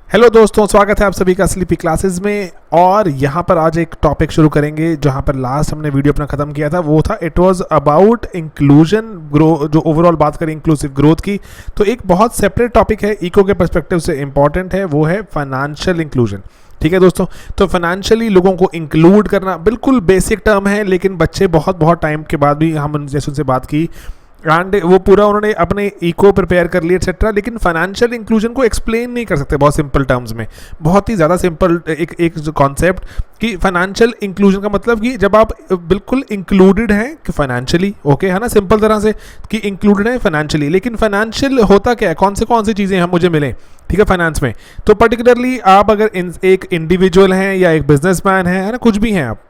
Hello दोस्तों, स्वागत है आप सभी का स्लीपी क्लासेस में। और यहाँ पर आज एक टॉपिक शुरू करेंगे जहाँ पर लास्ट हमने वीडियो अपना ख़त्म किया था, वो था it was about inclusion grow. जो ओवरऑल बात करें इंक्लूसिव ग्रोथ की, तो एक बहुत सेपरेट टॉपिक है, इको के पर्सपेक्टिव से इंपॉर्टेंट है, वो है फाइनेंशियल इंक्लूजन। ठीक है दोस्तों, तो फाइनेंशियली लोगों को इंक्लूड करना बिल्कुल बेसिक टर्म है, लेकिन बच्चे बहुत टाइम के बाद भी हम जैसे उनसे बात की एंड वो पूरा उन्होंने अपने इको प्रिपेयर कर लिया एक्सेट्रा, लेकिन फाइनेंशियल इंक्लूजन को एक्सप्लेन नहीं कर सकते बहुत सिंपल टर्म्स में। बहुत ही ज़्यादा सिंपल एक कॉन्सेप्ट कि फाइनेंशियल इंक्लूजन का मतलब कि जब आप बिल्कुल इंक्लूडेड हैं कि फाइनेंशियली, ओके है ना, सिंपल तरह से कि इंक्लूडेड है फाइनेंशियली। लेकिन फाइनेंशियल होता क्या है, कौन सी चीज़ें हम मुझे मिलें, ठीक है, फाइनेंस में। तो पर्टिकुलरली आप अगर एक इंडिविजुअल हैं या एक बिजनेसमैन है ना, कुछ भी हैं आप,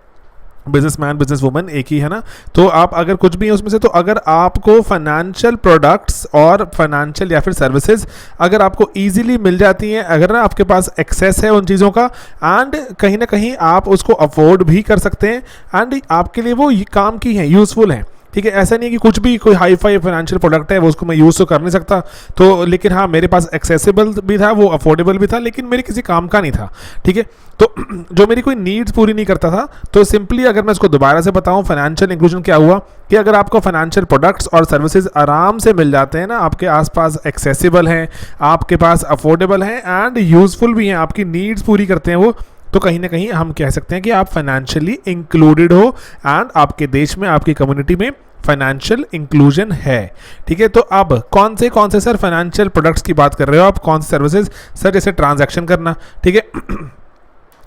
बिजनेसमैन बिजनेस वुमन एक ही है ना, तो आप अगर कुछ भी है उसमें से, तो अगर आपको फाइनेंशियल प्रोडक्ट्स और फाइनेंशियल या फिर सर्विसेज अगर आपको इजीली मिल जाती हैं, अगर ना आपके पास एक्सेस है उन चीज़ों का एंड कहीं ना कहीं आप उसको अफोर्ड भी कर सकते हैं एंड आपके लिए वो काम की हैं, यूज़फुल हैं, ठीक है। ऐसा नहीं है कि कुछ भी कोई हाई फाई फाइनेंशियल प्रोडक्ट है वो उसको मैं यूज़ तो कर नहीं सकता, तो लेकिन हाँ मेरे पास एक्सेसिबल भी था, वो अफोर्डेबल भी था, लेकिन मेरे किसी काम का नहीं था, ठीक है। तो जो मेरी कोई नीड्स पूरी नहीं करता था, तो सिंपली अगर मैं इसको दोबारा से बताऊं, फाइनेंशियल इंक्लूजन क्या हुआ कि अगर आपको फाइनेंशियल प्रोडक्ट्स और सर्विसेज आराम से मिल जाते हैं ना, आपके आसपास एक्सेसिबल हैं, आपके पास अफोर्डेबल हैं एंड यूज़फुल भी हैं, आपकी नीड्स पूरी करते हैं वो, तो कहीं ना कहीं हम कह सकते हैं कि आप फाइनेंशियली इंक्लूडेड हो एंड आपके देश में, आपकी कम्युनिटी में फाइनेंशियल इंक्लूजन है, ठीक है। तो अब कौन से सर फाइनेंशियल प्रोडक्ट्स की बात कर रहे हो आप, कौन से सर्विसेज सर, जैसे ट्रांजैक्शन करना, ठीक है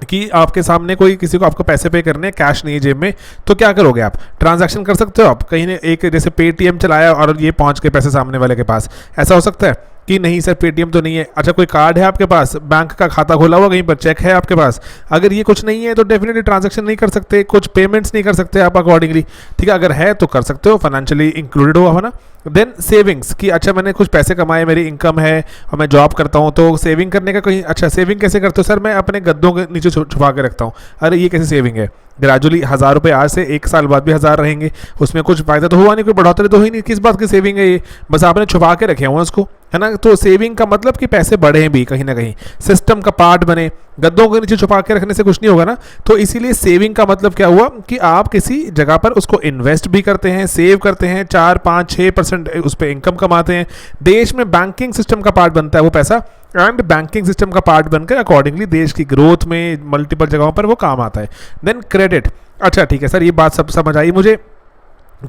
कि आपके सामने कोई किसी को आपको पैसे पे करने हैं, कैश नहीं है जेब में, तो क्या करोगे आप, ट्रांजैक्शन कर सकते हो आप कहीं ने, एक जैसे पेटीएम चलाया और ये पहुंच गए पैसे सामने वाले के पास, ऐसा हो सकता है कि नहीं सर पेटीएम तो नहीं है। अच्छा कोई कार्ड है आपके पास, बैंक का खाता खोला हुआ कहीं पर, चेक है आपके पास, अगर ये कुछ नहीं है तो डेफिनेटली ट्रांजैक्शन नहीं कर सकते, कुछ पेमेंट्स नहीं कर सकते आप अकॉर्डिंगली, ठीक है। अगर है तो कर सकते हो, फाइनेंशियली इंक्लूडेड हो ना। देन सेविंग्स कि अच्छा मैंने कुछ पैसे कमाए, मेरी इनकम है और मैं जॉब करता हूँ, तो सेविंग करने का कहीं, अच्छा सेविंग कैसे करते हो सर, मैं अपने गद्दों के नीचे छुपा के रखता हूँ। अरे ये कैसे सेविंग है, ग्रेजुअली 1000 रुपये आज से 1 साल बाद भी 1000 रहेंगे, उसमें कुछ फायदा तो हुआ नहीं, कोई बढ़ोतरी तो हुई नहीं, किस बात की सेविंग है ये, बस आपने छुपा के रखे हुए हैं उसको, है ना। तो सेविंग का मतलब कि पैसे बढ़े भी, कहीं ना कहीं सिस्टम का पार्ट बने, गद्दों के नीचे छुपा के रखने से कुछ नहीं होगा ना। तो इसीलिए सेविंग का मतलब क्या हुआ कि आप किसी जगह पर उसको इन्वेस्ट भी करते हैं, सेव करते हैं, 4-5-6% उस पर इनकम कमाते हैं, देश में बैंकिंग सिस्टम का पार्ट बनता है वो पैसा एंड बैंकिंग सिस्टम का पार्ट बनकर अकॉर्डिंगली देश की ग्रोथ में मल्टीपल जगहों पर वो काम आता है। देन क्रेडिट, अच्छा ठीक है सर, ये बात सब समझ आई मुझे।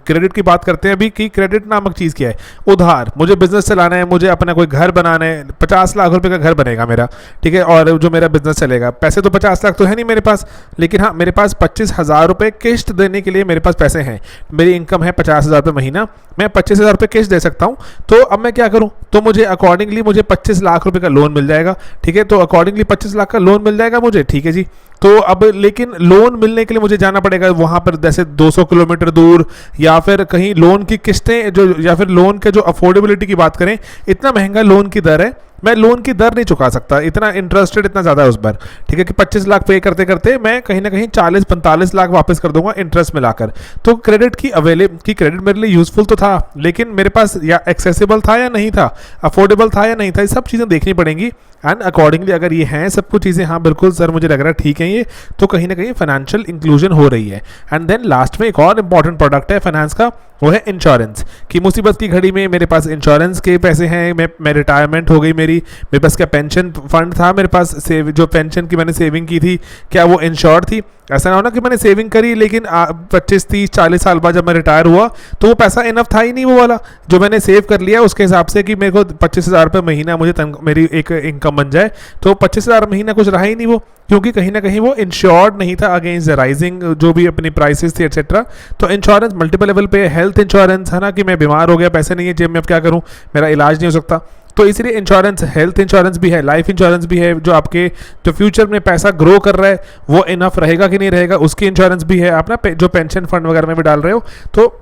क्रेडिट की बात करते हैं अभी कि क्रेडिट नामक चीज़ क्या है, उधार, मुझे बिजनेस चलाना है, मुझे अपना कोई घर बनाना है, 50 लाख रुपए का घर बनेगा मेरा, ठीक है, और जो मेरा बिजनेस चलेगा, पैसे तो 50 लाख तो है नहीं मेरे पास, लेकिन हाँ मेरे पास 25,000 रुपये किश्त देने के लिए मेरे पास पैसे हैं, मेरी इनकम है 50,000 रुपये महीना, मैं 25,000 रुपये किश्त दे सकता हूँ। तो अब मैं क्या करूँ, तो मुझे अकॉर्डिंगली मुझे 25 लाख रुपये का लोन मिल जाएगा, ठीक है, तो अकॉर्डिंगली 25 लाख का लोन मिल जाएगा मुझे, ठीक है जी। तो अब लेकिन लोन मिलने के लिए मुझे जाना पड़ेगा वहाँ पर जैसे 200 किलोमीटर दूर, या फिर कहीं लोन की किस्तें जो, या फिर लोन के जो अफोर्डेबिलिटी की बात करें, इतना महंगा लोन की दर है, मैं लोन की दर नहीं चुका सकता, इतना इंटरेस्ट रेट इतना ज़्यादा है उस पर, ठीक है, कि 25 लाख पे करते करते मैं कहीं ना कहीं 40-45 लाख वापस कर दूंगा इंटरेस्ट मिलाकर। तो क्रेडिट की क्रेडिट मेरे लिए यूजफुल तो था, लेकिन मेरे पास या एक्सेसिबल था या नहीं था, अफोर्डेबल था या नहीं था, ये सब चीज़ें देखनी पड़ेंगी एंड अकॉर्डिंगली अगर ये हैं सब कुछ चीज़ें, हाँ बिल्कुल सर मुझे लग रहा है ठीक है ये, तो कहीं ना कहीं फाइनेंशियल इंक्लूजन हो रही है। एंड देन लास्ट में एक और इंपॉर्टेंट प्रोडक्ट है फाइनेंस का, वो है इंश्योरेंस, कि मुसीबत की घड़ी में मेरे पास इंश्योरेंस के पैसे हैं, मैं रिटायरमेंट हो गई मेरे पास क्या पेंशन फंड था मेरे पास, जो पेंशन की मैंने सेविंग की थी क्या वो इंश्योर्ड थी, ऐसा ना हो ना कि मैंने सेविंग करी लेकिन 25-30-40 साल बाद जब मैं रिटायर हुआ तो वो पैसा इनफ था ही नहीं, वो वाला जो मैंने सेव कर लिया उसके हिसाब से कि मेरे को 25,000 रुपये महीना मुझे मेरी एक इनकम बन जाए, तो 25,000 महीना कुछ रहा ही नहीं वो, क्योंकि कहीं ना कहीं वो इंश्योर्ड नहीं था अगेंस्ट द राइजिंग जो भी अपनी प्राइसेस थी एक्सेट्रा। तो इंश्योरेंस मल्टीपल लेवल पे, हेल्थ इंश्योरेंस है ना, कि मैं बीमार हो गया, पैसे नहीं है जेब में, अब क्या करूँ, मेरा इलाज नहीं हो सकता, तो इसलिए इंश्योरेंस, हेल्थ इंश्योरेंस भी है, लाइफ इंश्योरेंस भी है, जो आपके जो फ्यूचर में पैसा ग्रो कर रहा है वो इनफ रहेगा कि नहीं रहेगा उसकी इंश्योरेंस भी है, आप ना जो पेंशन फंड वगैरह में भी डाल रहे हो, तो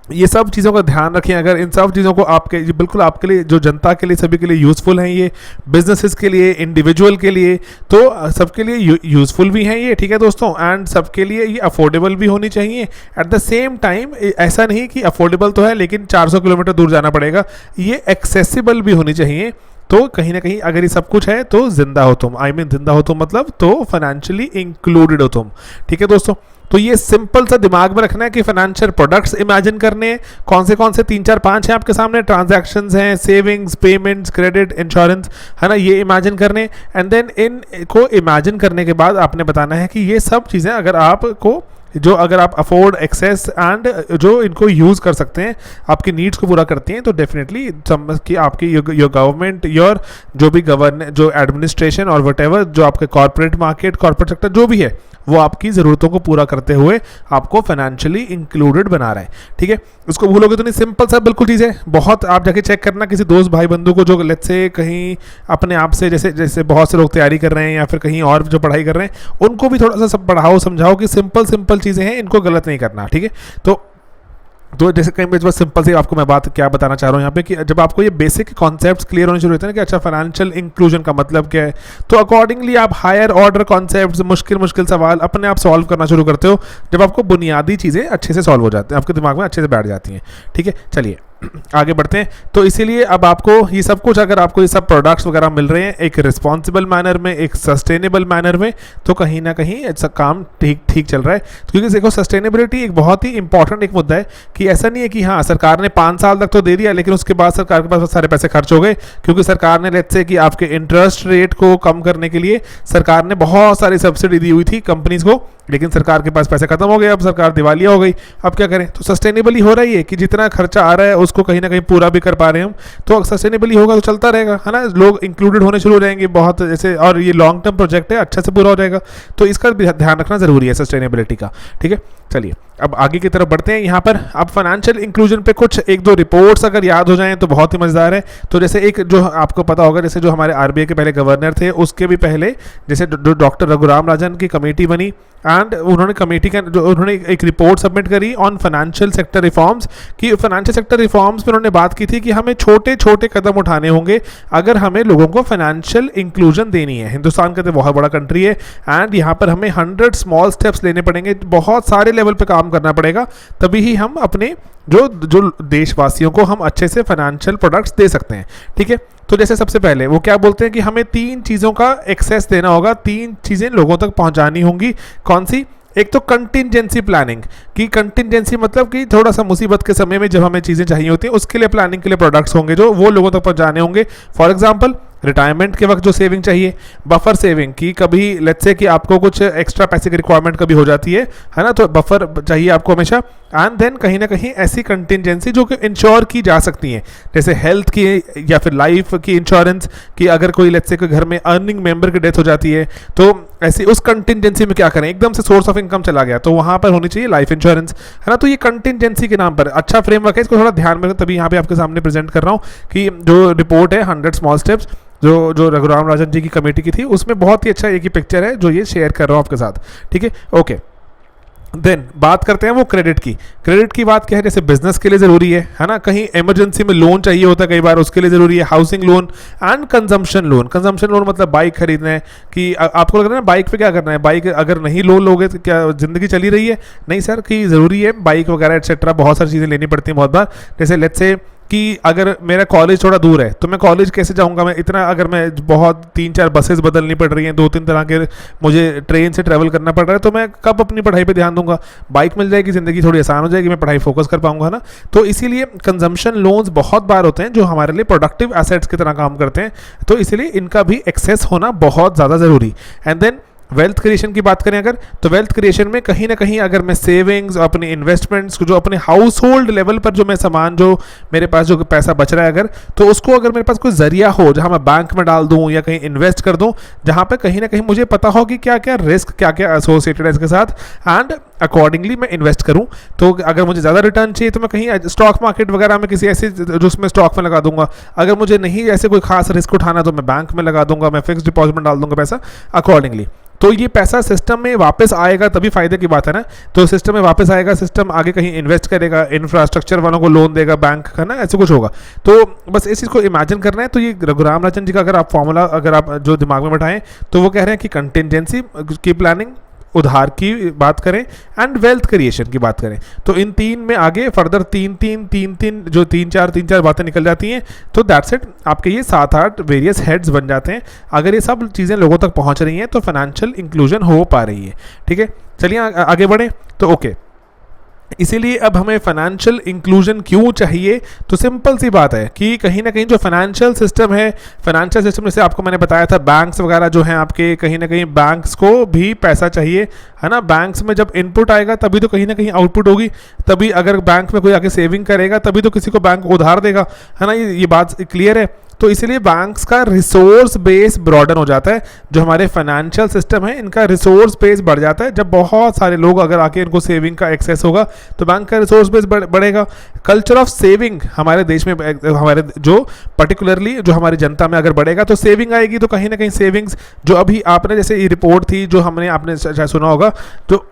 ये सब चीज़ों का ध्यान रखें। अगर इन सब चीज़ों को आपके बिल्कुल आपके लिए, जो जनता के लिए, सभी के लिए यूज़फुल हैं ये, बिजनेसेस के लिए, इंडिविजुअल के लिए, तो सबके लिए यूज़फुल भी हैं ये, ठीक है दोस्तों, एंड सबके लिए ये अफोर्डेबल भी होनी चाहिए। एट द सेम टाइम ऐसा नहीं कि अफोर्डेबल तो है लेकिन 400 किलोमीटर दूर जाना पड़ेगा, ये एक्सेसिबल भी होनी चाहिए तो कहीं ना कहीं अगर ये सब कुछ है तो जिंदा हो तुम, आई मीन जिंदा हो तुम मतलब तो फाइनेंशियली इंक्लूडेड हो तुम। ठीक है दोस्तों, तो ये सिंपल सा दिमाग में रखना है कि फाइनेंशियल प्रोडक्ट्स इमेजिन करने हैं, कौन से 3 4 5 हैं आपके सामने, ट्रांजैक्शंस हैं, सेविंग्स, पेमेंट्स, क्रेडिट, इंश्योरेंस, है ना, ये इमेजिन करने। एंड देन इनको इमेजिन करने के बाद आपने बताना है कि ये सब चीज़ें अगर आपको अगर आप अफोर्ड एक्सेस एंड जो इनको यूज़ कर सकते हैं, आपकी नीड्स को पूरा करती हैं, तो डेफिनेटली समझ कि आपकी योर गवर्नमेंट, योर जो भी जो एडमिनिस्ट्रेशन और वट जो आपके कॉर्पोरेट मार्केट, कॉर्पोरेट सेक्टर जो भी है, वो आपकी ज़रूरतों को पूरा करते हुए आपको फाइनेंशियली इंक्लूडेड बना रहा है। ठीक है, उसको भूलोगे तो नहीं, सिंपल सा बिल्कुल चीज़ है। बहुत आप जाके चेक करना किसी दोस्त भाई बंधु को जो लेट्स से कहीं अपने आप से जैसे बहुत से लोग तैयारी कर रहे हैं या फिर कहीं और जो पढ़ाई कर रहे हैं, उनको भी थोड़ा सा सब पढ़ाओ, समझाओ कि सिंपल चीज़ें हैं, इनको गलत नहीं करना। ठीक है, तो जैसे कहीं पे सिंपल से आपको मैं बात क्या बताना चाह रहा हूँ यहाँ पे कि जब आपको ये बेसिक कॉन्सेप्ट्स क्लियर होने शुरू होते हैं ना कि अच्छा फाइनेंशियल इंक्लूजन का मतलब क्या है, तो अकॉर्डिंगली आप हायर ऑर्डर कॉन्सेप्ट्स, मुश्किल सवाल अपने आप सॉल्व करना शुरू करते हो जब आपको बुनियादी चीज़ें अच्छे से सॉल्व हो जाते हैं, आपके दिमाग में अच्छे से बैठ जाती हैं। ठीक है, चलिए आगे बढ़ते हैं। तो इसीलिए अब आपको ये सब कुछ, अगर आपको ये सब प्रोडक्ट्स वगैरह मिल रहे हैं एक रिस्पॉन्सिबल मैनर में, एक सस्टेनेबल मैनर में, तो कहीं ना कहीं ऐसा काम ठीक चल रहा है। क्योंकि देखो सस्टेनेबिलिटी एक बहुत ही इंपॉर्टेंट एक मुद्दा है कि ऐसा नहीं है कि हाँ सरकार ने 5 साल तक तो दे दिया लेकिन उसके बाद सरकार के पास सारे पैसे खर्च हो गए, क्योंकि सरकार ने लेट्स से कि आपके इंटरेस्ट रेट को कम करने के लिए सरकार ने बहुत सारी सब्सिडी दी हुई थी कंपनीज को, लेकिन सरकार के पास पैसे खत्म हो गए, अब सरकार दिवालिया हो गई, अब क्या करें। तो सस्टेनेबली हो रही है कि जितना खर्चा आ रहा है उसको कहीं ना कहीं पूरा भी कर पा रहे हैं हम, तो सस्टेनेबली होगा तो चलता रहेगा, है ना, लोग इंक्लूडेड होने शुरू हो जाएंगे बहुत जैसे, और ये लॉन्ग टर्म प्रोजेक्ट है, अच्छा से पूरा हो जाएगा, तो इसका ध्यान रखना जरूरी है सस्टेनेबिलिटी का। ठीक है, चलिए अब आगे की तरफ बढ़ते हैं। यहाँ पर अब फाइनेंशियल इंक्लूजन पे कुछ 1-2 रिपोर्ट्स अगर याद हो जाएं तो बहुत ही मजेदार है। तो जैसे एक जो आपको पता होगा, जैसे जो हमारे आरबीआई के पहले गवर्नर थे, उसके भी पहले जैसे जो डॉक्टर रघुराम राजन की कमेटी बनी, एंड उन्होंने एक रिपोर्ट सबमिट करी ऑन फाइनेंशियल सेक्टर रिफॉर्म्स, कि फाइनेंशियल सेक्टर रिफॉर्म्स में उन्होंने बात की थी कि हमें छोटे छोटे कदम उठाने होंगे अगर हमें लोगों को फाइनेंशियल इंक्लूजन देनी है। हिंदुस्तान का तो बहुत बड़ा कंट्री है, एंड यहाँ पर हमें 100 स्मॉल स्टेप्स लेने पड़ेंगे, बहुत सारे लेवल पे काम करना पड़ेगा, तभी ही हम अपने जो देशवासियों को हम अच्छे से फाइनेंशियल प्रोडक्ट्स दे सकते हैं। ठीक है, तो जैसे सबसे पहले वो क्या बोलते हैं कि हमें 3 चीज़ों का एक्सेस देना होगा, 3 चीज़ें लोगों तक पहुंचानी होंगी। कौन सी? एक तो कंटिजेंसी प्लानिंग, कि कंटिजेंसी मतलब कि थोड़ा सा मुसीबत के समय में जब हमें चीज़ें चाहिए होती हैं उसके लिए प्लानिंग के लिए प्रोडक्ट्स होंगे जो वो लोगों तक पहुंचाने होंगे। फॉर एग्जांपल रिटायरमेंट के वक्त जो सेविंग चाहिए, बफर सेविंग की, कभी लेट्स से कि आपको कुछ एक्स्ट्रा पैसे की रिक्वायरमेंट कभी हो जाती है ना, तो बफर चाहिए आपको हमेशा। एंड देन कहीं ना कहीं ऐसी कंटिजेंसी जो कि इंश्योर की जा सकती हैं, जैसे हेल्थ की या फिर लाइफ की इंश्योरेंस, कि अगर कोई लेट्स से कोई घर में अर्निंग मेंबर की डेथ हो जाती है तो ऐसी उस कंटिजेंसी में क्या करें, एकदम से सोर्स ऑफ इनकम चला गया तो वहाँ पर होनी चाहिए लाइफ इंश्योरेंस, है ना। तो ये कंटिजेंसी के नाम पर अच्छा फ्रेमवर्क है, इसको थोड़ा ध्यान में, तभी यहाँ पे आपके सामने प्रेजेंट कर रहा हूँ कि जो रिपोर्ट है 100 स्मॉल स्टेप्स जो रघुराम राजन जी की कमेटी की थी, उसमें बहुत ही अच्छा एक ही पिक्चर है जो ये शेयर कर रहा हूँ आपके साथ। ठीक है, ओके। देन बात करते हैं वो क्रेडिट की बात क्या है, जैसे बिजनेस के लिए ज़रूरी है ना, कहीं इमरजेंसी में लोन चाहिए होता है कई बार, उसके लिए ज़रूरी है housing loan and consumption loan मतलब बाइक खरीदना है, कि आपको लग रहा है ना बाइक पे क्या करना है, बाइक अगर नहीं लोन लोगे तो क्या ज़िंदगी चली रही है, नहीं सर, कि ज़रूरी है बाइक वगैरह एटसेट्रा, बहुत सारी चीज़ें लेनी पड़ती हैं बहुत बार। जैसे लेट्स से कि अगर मेरा कॉलेज थोड़ा दूर है तो मैं कॉलेज कैसे जाऊंगा, मैं इतना, अगर मैं बहुत 3-4 बसेस बदलनी पड़ रही हैं, 2-3 तरह के मुझे ट्रेन से ट्रैवल करना पड़ रहा है, तो मैं कब अपनी पढ़ाई पे ध्यान दूंगा। बाइक मिल जाएगी, ज़िंदगी थोड़ी आसान हो जाएगी, मैं पढ़ाई फोकस कर पाऊंगा ना। तो इसीलिए कंजम्पशन लोन्स बहुत बार होते हैं जो हमारे लिए प्रोडक्टिव एसेट्स की तरह काम करते हैं, तो इसीलिए इनका भी एक्सेस होना बहुत ज़्यादा ज़रूरी। एंड देन वेल्थ क्रिएशन की बात करें अगर, तो वेल्थ क्रिएशन में कहीं ना कहीं अगर मैं सेविंग्स, अपनी इन्वेस्टमेंट्स, जो अपने हाउस होल्ड लेवल पर जो मैं सामान, जो मेरे पास जो पैसा बच रहा है अगर, तो उसको अगर मेरे पास कोई जरिया हो जहां मैं बैंक में डाल दूं या कहीं इन्वेस्ट कर दूं, जहां पे कहीं ना कहीं मुझे पता हो कि क्या क्या रिस्क, क्या क्या एसोसिएटेड है इसके साथ, एंड अकॉर्डिंगली मैं इन्वेस्ट करूं। तो अगर मुझे ज़्यादा रिटर्न चाहिए तो मैं कहीं स्टॉक मार्केट वगैरह में किसी ऐसे जो उसमें स्टॉक में लगा दूंगा, अगर मुझे नहीं ऐसे कोई खास रिस्क उठाना तो मैं बैंक में लगा दूंगा, मैं फिक्स डिपॉजिट में डाल दूंगा पैसा अकॉर्डिंगली। तो ये पैसा सिस्टम में वापस आएगा, तभी फायदे की बात है ना। तो सिस्टम में वापस आएगा, सिस्टम आगे कहीं इन्वेस्ट करेगा, इंफ्रास्ट्रक्चर वालों को लोन देगा बैंक, है ना, ऐसे कुछ होगा। तो बस इस चीज़ को इमेजिन करना है। तो ये रघुराम राजन जी का अगर आप फॉर्मूला अगर आप जो दिमाग में बैठाएं, तो वो कह रहे हैं कि कंटिजेंसी की प्लानिंग, उधार की बात करें एंड वेल्थ क्रिएशन की बात करें, तो इन तीन में आगे फर्दर तीन जो तीन चार बातें निकल जाती हैं। तो दैट्स इट, आपके ये 7-8 वेरियस हेड्स बन जाते हैं। अगर ये सब चीज़ें लोगों तक पहुंच रही हैं तो फाइनेंशियल इंक्लूजन हो पा रही है। ठीक है, चलिए आगे बढ़ें। तो ओके, इसीलिए अब हमें फाइनेंशियल इंक्लूजन क्यों चाहिए? तो सिंपल सी बात है कि कहीं ना कहीं जो फाइनेंशियल सिस्टम जैसे आपको मैंने बताया था, बैंक्स वगैरह जो हैं आपके, कहीं ना कहीं बैंक्स को भी पैसा चाहिए, है ना। बैंक्स में जब इनपुट आएगा तभी तो कहीं ना कहीं आउटपुट होगी, तभी अगर बैंक में कोई आके सेविंग करेगा तभी तो किसी को बैंक उधार देगा, है ना। ये बात क्लियर है। तो इसलिए बैंक्स का रिसोर्स बेस ब्रॉडन हो जाता है। जो हमारे फाइनेंशियल सिस्टम है इनका रिसोर्स बेस बढ़ जाता है। जब बहुत सारे लोग अगर आके इनको सेविंग का एक्सेस होगा तो बैंक का रिसोर्स बेस बढ़ेगा। कल्चर ऑफ सेविंग हमारे देश में, हमारे जो पर्टिकुलरली जो हमारी जनता में अगर बढ़ेगा तो सेविंग आएगी। तो कहीं ना कहीं सेविंग्स जो अभी आपने, जैसे ये रिपोर्ट थी जो आपने शायद सुना होगा, जो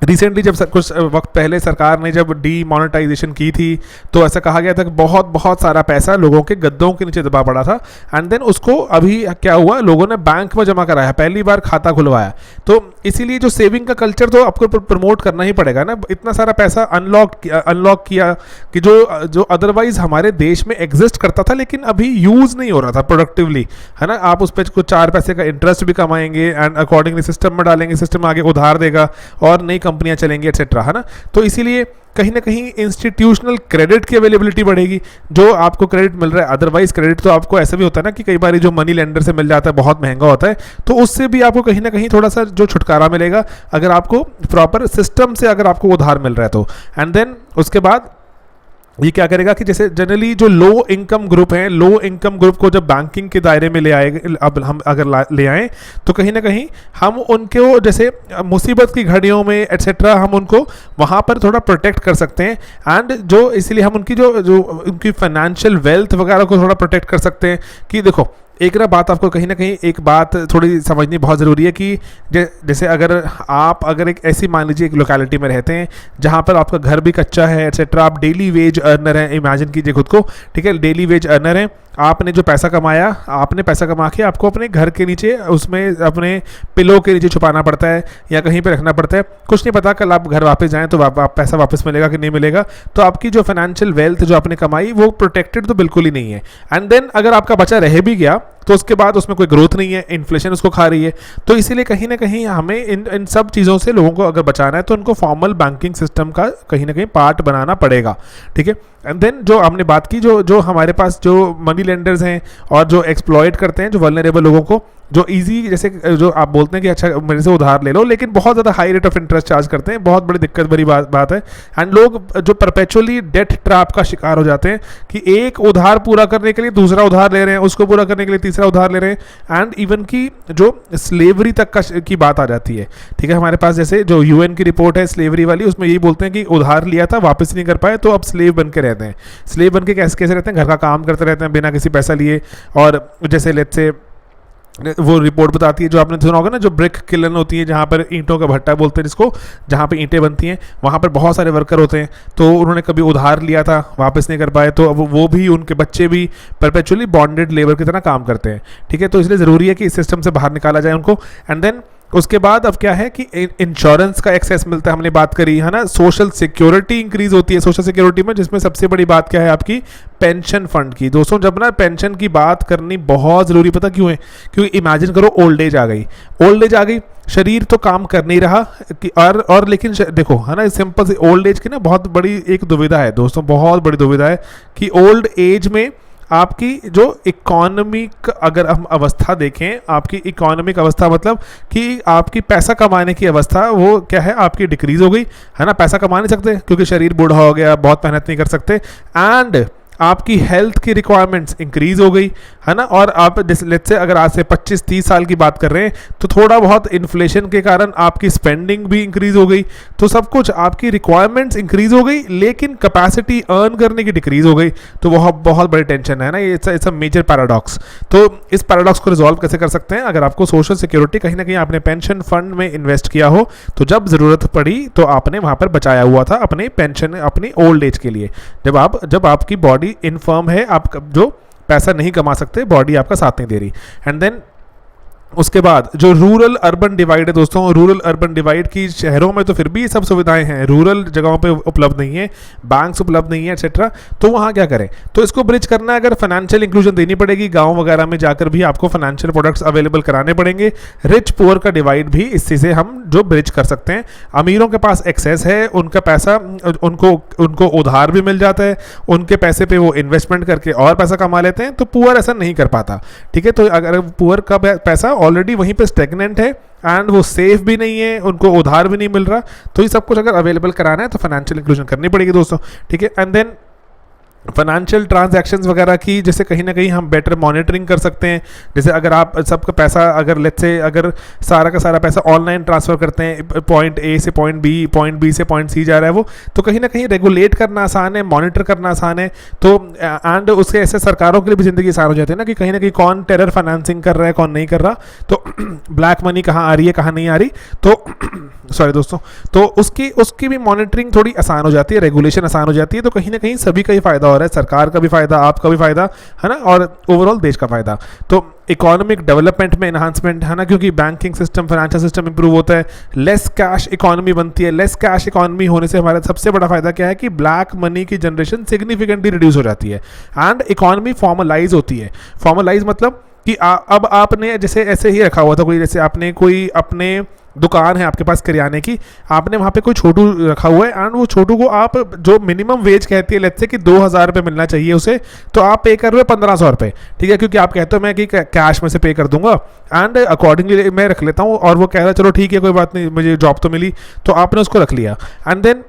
रिसेंटली जब कुछ वक्त पहले सरकार ने जब डीमोनेटाइजेशन की थी तो ऐसा कहा गया था कि बहुत सारा पैसा लोगों के गद्दों के नीचे दबा पड़ा था। एंड देन उसको अभी क्या हुआ, लोगों ने बैंक में जमा कराया, पहली बार खाता खुलवाया। तो इसीलिए जो सेविंग का कल्चर तो आपको प्रमोट करना ही पड़ेगा ना। इतना सारा पैसा अनलॉक किया कि जो अदरवाइज हमारे देश में एग्जिस्ट करता था लेकिन अभी यूज़ नहीं हो रहा था प्रोडक्टिवली, है ना। आप उस पर कुछ 4 पैसे का इंटरेस्ट भी कमाएंगे एंड अकॉर्डिंगली सिस्टम में डालेंगे, सिस्टम आगे उधार देगा और नई कंपनियां चलेंगी एटसेट्रा, है ना। तो इसीलिए कहीं ना कहीं इंस्टीट्यूशनल क्रेडिट की अवेलेबिलिटी बढ़ेगी, जो आपको क्रेडिट मिल रहा है। अदरवाइज क्रेडिट तो आपको ऐसा भी होता है ना कि कई बार जो मनी लेंडर से मिल जाता है बहुत महंगा होता है, तो उससे भी आपको कहीं ना कहीं थोड़ा सा जो छुटकारा मिलेगा अगर आपको प्रॉपर सिस्टम से अगर आपको उधार मिल रहा है तो। एंड देन उसके बाद ये क्या करेगा कि जैसे जनरली जो लो इनकम ग्रुप हैं, लो इनकम ग्रुप को जब बैंकिंग के दायरे में ले आएगा, अब हम अगर ले आएँ तो कहीं ना कहीं हम उनको जैसे मुसीबत की घड़ियों में एटसेट्रा हम उनको वहाँ पर थोड़ा प्रोटेक्ट कर सकते हैं। एंड जो इसलिए हम उनकी जो उनकी फाइनेंशियल वेल्थ वगैरह को थोड़ा प्रोटेक्ट कर सकते हैं। कि देखो एक ना बात आपको कहीं ना कहीं एक बात थोड़ी समझनी बहुत ज़रूरी है कि जैसे अगर एक ऐसी मान लीजिए एक लोकेलिटी में रहते हैं जहाँ पर आपका घर भी कच्चा है एटसेट्रा, आप डेली वेज अर्नर हैं, इमेजिन कीजिए खुद को, ठीक है, डेली वेज अर्नर हैं। आपने जो पैसा कमाया, आपने पैसा कमा के आपको अपने घर के नीचे, उसमें अपने पिलो के नीचे छुपाना पड़ता है या कहीं पे रखना पड़ता है। कुछ नहीं पता कल आप घर वापस जाएं तो पैसा वापस मिलेगा कि नहीं मिलेगा। तो आपकी जो फाइनेंशियल वेल्थ जो आपने कमाई वो प्रोटेक्टेड तो बिल्कुल ही नहीं है। एंड देन अगर आपका बचा रह भी गया तो उसके बाद उसमें कोई ग्रोथ नहीं है, इन्फ्लेशन उसको खा रही है। तो इसीलिए कहीं ना कहीं हमें इन सब चीज़ों से लोगों को अगर बचाना है तो उनको फॉर्मल बैंकिंग सिस्टम का कहीं ना कहीं पार्ट बनाना पड़ेगा, ठीक है। एंड देन जो हमने बात की, जो हमारे पास जो मनी लेंडर्स हैं और जो एक्सप्लॉइट करते हैं जो वल्नरेबल लोगों को, जो इजी, जैसे जो आप बोलते हैं कि अच्छा मेरे से उधार ले लो, लेकिन बहुत ज़्यादा high rate of interest charge करते हैं, बहुत बड़ी दिक्कत भरी बात है। एंड लोग जो परपेचुअली डेट ट्रैप का शिकार हो जाते हैं कि एक उधार पूरा करने के लिए दूसरा उधार ले रहे हैं, उसको पूरा करने के लिए तीसरा उधार ले रहे हैं। एंड इवन की जो स्लेवरी तक की बात आ जाती है, ठीक है। हमारे पास जैसे जो यूएन की रिपोर्ट है स्लेवरी वाली, उसमें यही बोलते हैं कि उधार लिया था वापस नहीं कर पाए तो अब स्लेव बन के रहते हैं। स्लेव बन के कैसे रहते हैं, घर का काम करते रहते हैं बिना किसी पैसा लिए। और जैसे लेट्स से वो रिपोर्ट बताती है, जो आपने सुना होगा ना, जो ब्रिक किलन होती है, जहाँ पर ईंटों का भट्टा बोलते हैं जिसको, जहाँ पे ईंटें बनती हैं, वहाँ पर बहुत सारे वर्कर होते हैं। तो उन्होंने कभी उधार लिया था, वापस नहीं कर पाए, तो अब वो भी, उनके बच्चे भी परपेचुअली बॉन्डेड लेबर की तरह काम करते हैं, ठीक है। तो इसलिए ज़रूरी है कि इस सिस्टम से बाहर निकाला जाए उनको। एंड देन उसके बाद अब क्या है कि इंश्योरेंस का एक्सेस मिलता है, हमने बात करी, है ना। सोशल सिक्योरिटी इंक्रीज होती है सोशल सिक्योरिटी में, जिसमें सबसे बड़ी बात क्या है आपकी पेंशन फंड की। दोस्तों जब ना पेंशन की बात करनी बहुत ज़रूरी, पता क्यों है? क्योंकि इमेजिन करो ओल्ड एज आ गई, शरीर तो काम कर नहीं रहा कि और लेकिन देखो, है ना, सिंपल से ओल्ड एज की ना बहुत बड़ी एक दुविधा है दोस्तों, बहुत बड़ी दुविधा है कि ओल्ड एज में आपकी जो इकोनॉमिक, अगर हम अवस्था देखें, आपकी इकोनॉमिक अवस्था मतलब कि आपकी पैसा कमाने की अवस्था, वो क्या है, आपकी डिक्रीज हो गई, है ना। पैसा कमा नहीं सकते क्योंकि शरीर बूढ़ा हो गया, बहुत मेहनत नहीं कर सकते। एंड आपकी हेल्थ की रिक्वायरमेंट्स इंक्रीज हो गई, है ना। और आप लेट्स से अगर आज से 25-30 साल की बात कर रहे हैं तो थोड़ा बहुत इन्फ्लेशन के कारण आपकी स्पेंडिंग भी इंक्रीज हो गई, तो सब कुछ आपकी रिक्वायरमेंट्स इंक्रीज हो गई, लेकिन कैपेसिटी अर्न करने की डिक्रीज हो गई। तो वह बहुत बड़ी टेंशन है ना, ये इट्स अ मेजर पैराडॉक्स। तो इस पैराडॉक्स को रिजॉल्व कैसे कर सकते हैं? अगर आपको सोशल सिक्योरिटी कहीं ना कहीं आपने पेंशन फंड में इन्वेस्ट किया हो, तो जब ज़रूरत पड़ी तो आपने वहाँ पर बचाया हुआ था अपने पेंशन, अपनी ओल्ड एज के लिए, जब आपकी बॉडी इनफर्म है, आप जो पैसा नहीं कमा सकते, बॉडी आपका साथ नहीं दे रही। एंड देन उसके बाद जो रूरल अर्बन डिवाइड है दोस्तों, रूरल अर्बन डिवाइड की शहरों में तो फिर भी ये सब सुविधाएं हैं, रूरल जगहों पे उपलब्ध नहीं है, बैंक्स उपलब्ध नहीं है एक्सेट्रा, तो वहाँ क्या करें? तो इसको ब्रिज करना है, अगर फाइनेंशियल इंक्लूजन देनी पड़ेगी, गांव वगैरह में जाकर भी आपको फाइनेंशियल प्रोडक्ट्स अवेलेबल कराने पड़ेंगे। रिच पुअर का डिवाइड भी इसी से हम जो ब्रिज कर सकते हैं। अमीरों के पास एक्सेस है, उनका पैसा उनको उधार भी मिल जाता है, उनके पैसे पे वो इन्वेस्टमेंट करके और पैसा कमा लेते हैं, तो पुअर ऐसा नहीं कर पाता। ठीक है, तो अगर पुअर का पैसा ऑलरेडी वहीं पे स्टेगनेंट है एंड वो सेफ भी नहीं है, उनको उधार भी नहीं मिल रहा, तो ये सब कुछ अगर अवेलेबल कराना है तो फाइनेंशियल इंक्लूजन करनी पड़ेगी दोस्तों। ठीक है, एंड देन फाइनेंशियल ट्रांजैक्शंस वगैरह की जैसे कहीं ना कहीं हम बेटर मॉनिटरिंग कर सकते हैं। जैसे अगर आप सबका पैसा अगर लेट्स से अगर सारा का सारा पैसा ऑनलाइन ट्रांसफ़र करते हैं, पॉइंट ए से पॉइंट बी से पॉइंट सी जा रहा है वो, तो कहीं ना कहीं रेगुलेट करना आसान है, मॉनिटर करना आसान है। तो एंड उसके ऐसे सरकारों के लिए भी ज़िंदगी आसान हो जाती है ना, कि कहीं ना कहीं कौन टेरर फाइनेंसिंग कर रहा है, कौन नहीं कर रहा, तो ब्लैक मनी कहाँ आ रही है, कहाँ नहीं आ रही, तो सॉरी दोस्तों, तो उसकी भी मॉनिटरिंग थोड़ी आसान हो जाती है, रेगुलेशन आसान हो जाती है, तो कहीं ना कहीं सभी का ही फायदा हो रहा है, सरकार का भी फायदा, आपका भी फायदा है ना, और ओवरऑल देश का फायदा। तो इकोनॉमिक डेवलपमेंट में एनहांसमेंट है ना, क्योंकि banking system, financial system improve होता है, लेस कैश इकोनॉमी बनती है। लेस कैश इकोनॉमी होने से हमारा सबसे बड़ा फायदा क्या है कि ब्लैक मनी की जनरेशन सिग्निफिकेंटली रिड्यूस हो जाती है एंड इकोनॉमी फॉर्मलाइज होती है। फॉर्मलाइज मतलब कि अब आपने जैसे ऐसे ही रखा हुआ था कोई, जैसे आपने कोई अपने दुकान है आपके पास किराने की, आपने वहाँ पे कोई छोटू रखा हुआ है एंड वो छोटू को आप जो मिनिमम वेज कहती है लेट्स से कि 2000 रुपये मिलना चाहिए उसे, तो आप पे कर रहे हो 1500 रुपये। ठीक है, क्योंकि आप कहते हो मैं कि कैश में से पे कर दूंगा एंड अकॉर्डिंगली मैं रख लेता हूँ, और वो कह रहा है चलो ठीक है कोई बात नहीं, मुझे जॉब तो मिली, तो आपने उसको रख लिया। एंड देन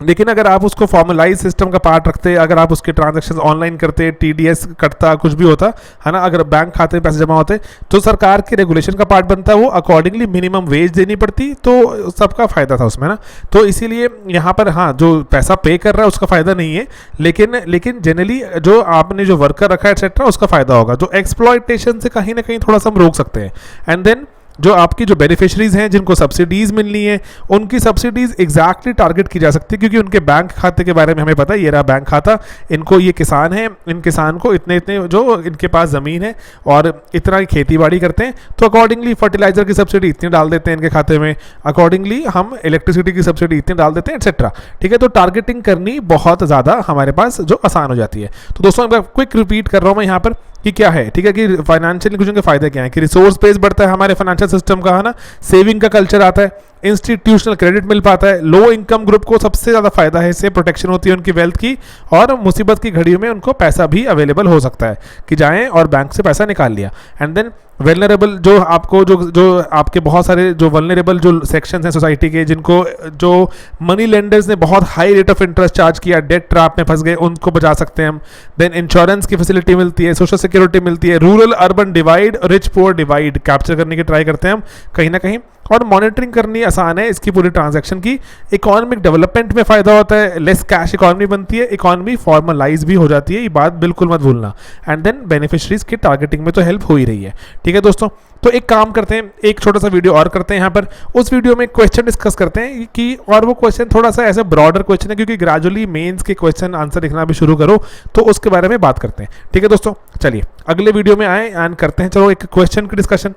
लेकिन अगर आप उसको फॉर्मलाइज सिस्टम का पार्ट रखते, अगर आप उसके ट्रांजैक्शंस ऑनलाइन करते, TDS कटता, कुछ भी होता है ना, अगर बैंक खाते में पैसे जमा होते, तो सरकार के रेगुलेशन का पार्ट बनता है, वो अकॉर्डिंगली मिनिमम वेज देनी पड़ती, तो सबका फायदा था उसमें ना। तो इसीलिए यहाँ पर हाँ, जो पैसा पे कर रहा है उसका फायदा नहीं है, लेकिन जनरली जो आपने जो वर्कर रखा है एक्सेट्रा, उसका फायदा होगा। जो एक्सप्लॉयटेशन से कहीं ना कहीं थोड़ा सा हम रोक सकते हैं। एंड देन जो आपकी जो बेनिफिशरीज हैं जिनको सब्सिडीज़ मिलनी है, उनकी सब्सिडीज़ एग्जैक्टली टारगेट की जा सकती है, क्योंकि उनके बैंक खाते के बारे में हमें पता है, ये रहा बैंक खाता, इनको ये किसान है, इन किसान को इतने इतने जो इनके पास ज़मीन है और इतना खेती बाड़ी करते हैं, तो अकॉर्डिंगली फर्टिलाइज़र की सब्सिडी इतनी डाल देते हैं इनके खाते में, अकॉर्डिंगली हम इलेक्ट्रिसिटी की सब्सिडी इतनी डाल देते हैं एक्सेट्रा। ठीक है, तो टारगेटिंग करनी बहुत ज़्यादा हमारे पास जो आसान हो जाती है। तो दोस्तों क्विक रिपीट कर रहा हूँ मैं यहाँ पर कि क्या है, ठीक है, कि फाइनेंशियल इंक्लूजन के फायदे क्या है, कि रिसोर्स बेस बढ़ता है हमारे फाइनेंशियल सिस्टम का, है ना, सेविंग का कल्चर आता है, इंस्टीट्यूशनल क्रेडिट मिल पाता है, लो इनकम ग्रुप को सबसे ज़्यादा फायदा है, इससे प्रोटेक्शन होती है उनकी वेल्थ की, और मुसीबत की घड़ियों में उनको पैसा भी अवेलेबल हो सकता है कि जाएं और बैंक से पैसा निकाल लिया। एंड देन वेलनरेबल, जो आपको जो आपके बहुत सारे जो वल्नरेबल जो सेक्शंस हैं सोसाइटी के, जिनको जो मनी लेंडर्स ने बहुत high rate of interest charge किया, डेट ट्रैप में फंस गए, उनको बचा सकते हैं हम। देन इंश्योरेंस की फैसिलिटी मिलती है, सोशल सिक्योरिटी मिलती है, rural urban divide, rich poor divide capture करने की ट्राई करते हैं हम कहीं ना कहीं, और मॉनिटरिंग करनी आसान है इसकी पूरी ट्रांजैक्शन की। इकोनॉमिक डेवलपमेंट में फायदा होता है, लेस कैश इकोनॉमी बनती है, इकोनॉमी फॉर्मलाइज भी हो जाती है, ये बात बिल्कुल मत भूलना। एंड देन बेनिफिशरीज की टारगेटिंग में तो हेल्प हो ही रही है। ठीक है दोस्तों, तो एक काम करते हैं, एक छोटा सा वीडियो और करते हैं यहाँ पर, उस वीडियो में क्वेश्चन डिस्कस करते हैं कि, और वो क्वेश्चन थोड़ा सा ऐसे ब्रॉडर क्वेश्चन है, क्योंकि ग्रेजुअली मेंस के क्वेश्चन आंसर लिखना भी शुरू करो, तो उसके बारे में बात करते हैं। ठीक है दोस्तों, चलिए अगले वीडियो में आए एंड करते हैं, चलो एक क्वेश्चन की डिस्कशन।